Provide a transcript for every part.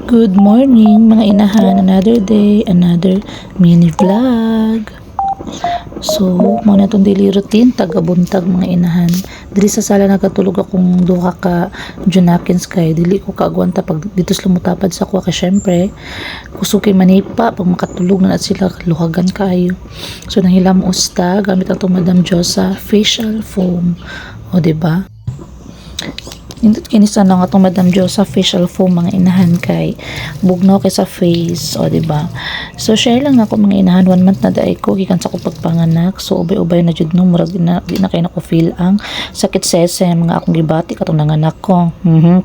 Good morning mga inahan, another day, another mini vlog. So, muna itong daily routine, tagabuntag mga inahan. Dili sa sala nagatulog akong duha ka junakins kay dili ko kaagwanta pag dito lumutapad sa kuha kay syempre kusog kay manipa pag makatulog na sila luhagan kayo. So, nanghilam usta gamit ang Madam Josa facial foam. O, diba? Nindot kinisa na nga itong Madam Josa facial foam mga inahan kay bugnaw kay sa face, o diba? So share lang ako mga inahan, 1 month na daay ko gikan sa ko pagpanganak. So ubay-ubay na jud no murag di na kay nako feel ang sakit sese mga akong gibati katong nanganak ko.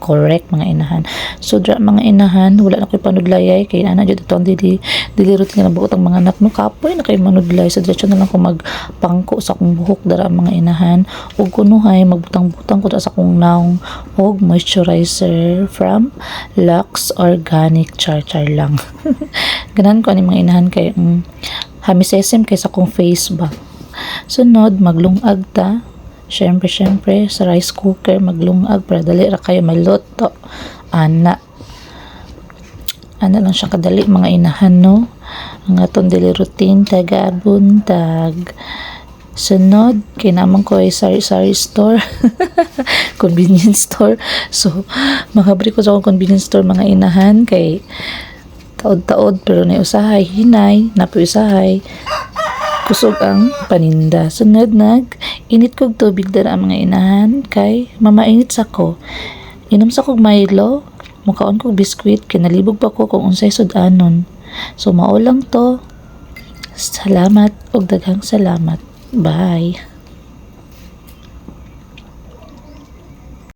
Correct mga inahan. So dra mga inahan, wala na koy panudlayay kay ana jud itong dili routine na buot ang mga anak no kapoy na kay manudlay sa diretso na lang ko magpangko sa akong buhok dara mga inahan ug kunuhay magbutang-butang ko sa akong naong og moisturizer from Lux Organic Char lang. Ganan ko ani mga inahan kay hamisesem kay sa kong face ba. Sunod maglungag ta. Syempre sa rice cooker maglungag para dali ra kayo maluto. Ana lang siya kadali mga inahan no. Ang atong daily routine tagabuntag. Sunod, kinamang ko ay sari-sari store. Convenience store. So, makabri ko sa akong convenience store mga inahan kay taod-taod pero na usahay, hinay, napi usahay. Kusog ang paninda. Sunod init kog tubig dara mga inahan kay mamainit sa ko. Inom sa kog Milo, mukaon kog biskwit kay nalibog pa ko kung unsay sudanon. So mao lang to. Salamat og daghang salamat. Bye.